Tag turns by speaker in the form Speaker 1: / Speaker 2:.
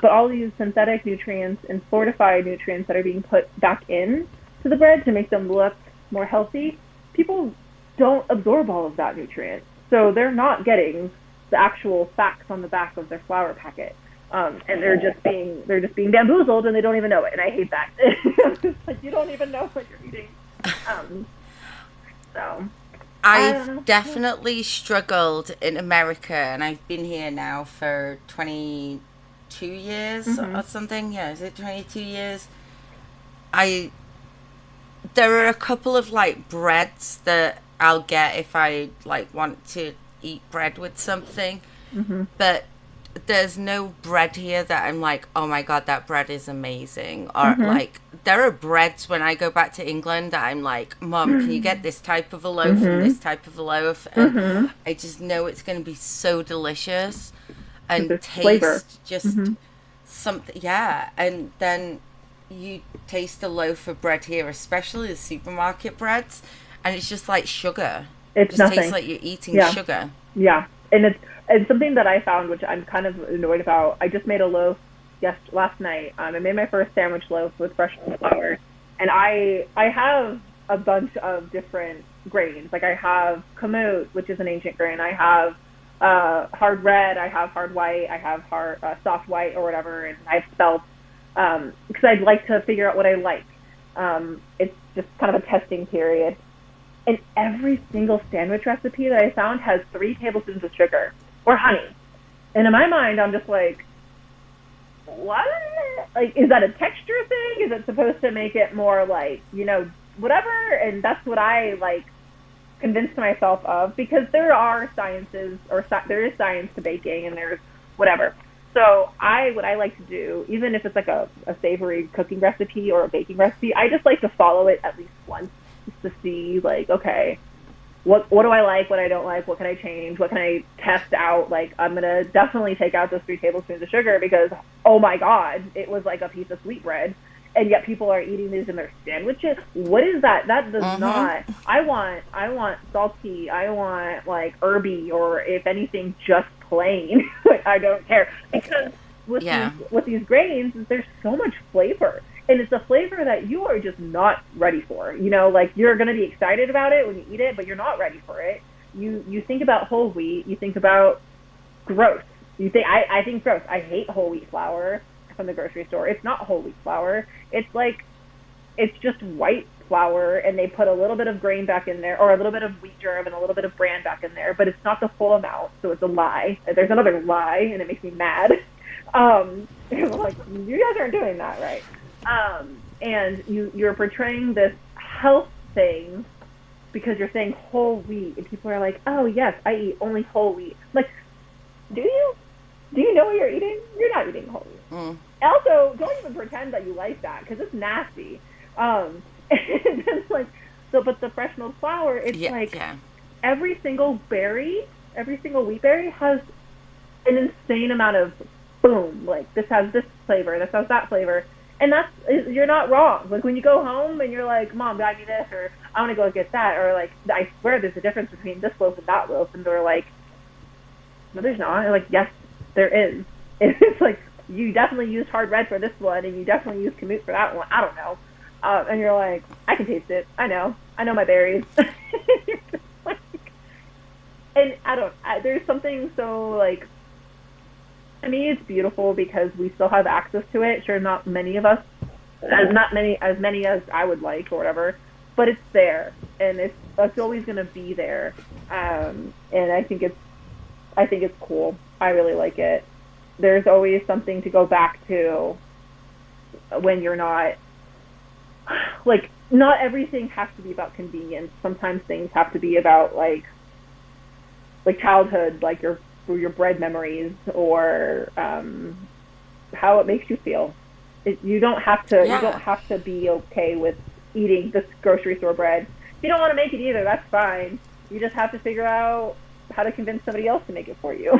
Speaker 1: but all these synthetic nutrients and fortified nutrients that are being put back in to the bread to make them look more healthy, people don't absorb all of that nutrient. So they're not getting the actual facts on the back of their flour packet. And they're just being bamboozled, and they don't even know it. And I hate that. It's like, you don't even know what you're eating. So I don't
Speaker 2: I've
Speaker 1: know.
Speaker 2: definitely struggled in America, and I've been here now for 22 years
Speaker 1: Mm-hmm.
Speaker 2: or something. Yeah, is it 22 years? I There are a couple of like breads that I'll get if I like want to eat bread with something,
Speaker 1: Mm-hmm.
Speaker 2: but there's no bread here that I'm like, oh my god, that bread is amazing. Or
Speaker 1: Mm-hmm.
Speaker 2: like, there are breads when I go back to England that I'm like, Mom, can you get this type of a loaf and
Speaker 1: Mm-hmm.
Speaker 2: this type of a loaf? And
Speaker 1: Mm-hmm.
Speaker 2: I just know it's going to be so delicious
Speaker 1: Because
Speaker 2: and
Speaker 1: there's flavor.
Speaker 2: taste just
Speaker 1: Mm-hmm.
Speaker 2: something. Yeah. And then you taste a loaf of bread here, especially the supermarket breads, and it's just like sugar. It
Speaker 1: It's
Speaker 2: just tastes
Speaker 1: nothing.
Speaker 2: like you're eating
Speaker 1: Yeah.
Speaker 2: sugar.
Speaker 1: Yeah. And it's something that I found, which I'm kind of annoyed about. I just made a loaf last night. I made my first sandwich loaf with fresh flour, and I have a bunch of different grains. Like I have kamut, which is an ancient grain. I have hard red. I have hard white. I have hard soft white or whatever, and I have spelt because I'd like to figure out what I like. It's just kind of a testing period. And every single sandwich recipe that I found has 3 tablespoons of sugar or honey. And in my mind, I'm just like, what? Like, is that a texture thing? Is it supposed to make it more like, whatever? And that's what I like convinced myself of, because there are sciences, or there is science to baking, and there's whatever. So what I like to do, even if it's like a savory cooking recipe or a baking recipe, I just like to follow it at least once, just to see like, okay, what do I like, what I don't like, what can I change, what can I test out. Like, I'm gonna definitely take out those 3 tablespoons of sugar, because oh my god, it was like a piece of sweetbread, and yet people are eating these in their sandwiches. What is that? That does
Speaker 2: Mm-hmm.
Speaker 1: not. I want salty. I want like herby, or if anything, just plain. Like, I don't care, because
Speaker 2: Yeah.
Speaker 1: with these grains, there's so much flavor, and it's a flavor that you are just not ready for. Like, you're gonna be excited about it when you eat it, but you're not ready for it. You think about whole wheat. You think about gross. I think gross. I hate whole wheat flour from the grocery store. It's not whole wheat flour. It's like, it's just white flour, and they put a little bit of grain back in there, or a little bit of wheat germ and a little bit of bran back in there, but it's not the full amount. So it's a lie. There's another lie, and it makes me mad. I'm like, you guys aren't doing that right. And you're portraying this health thing because you're saying whole wheat, and people are like, oh yes, I eat only whole wheat. I'm like, do you? Do you know what you're eating? You're not eating whole wheat.
Speaker 2: Mm.
Speaker 1: Also, don't even pretend that you like that, because it's nasty. And it's like, so, but the fresh milled flour, it's
Speaker 2: Yeah.
Speaker 1: like
Speaker 2: Yeah.
Speaker 1: every single berry, every single wheat berry has an insane amount of boom. Like, this has this flavor, this has that flavor, and you're not wrong. Like, when you go home and you're like, Mom, buy me this, or I want to go get that, or like, I swear there's a difference between this loaf and that loaf, and they're like, no, there's not. And like, yes, there is. It's like, you definitely used hard red for this one, and you definitely used kamut for that one. I don't know. And you're like, I can taste it. I know. I know my berries. You're just like, and there's something so like, to me, it's beautiful because we still have access to it. Sure, not many of us, as many as I would like or whatever, but it's there, and it's always gonna be there. And I think it's cool. I really like it. There's always something to go back to when you're not, like, not everything has to be about convenience. Sometimes things have to be about like childhood, like your bread memories, or how it makes you feel. You don't have to
Speaker 2: Yeah.
Speaker 1: be okay with eating this grocery store bread. If you don't want to make it either, that's fine. You just have to figure out how to convince somebody else to make it for you.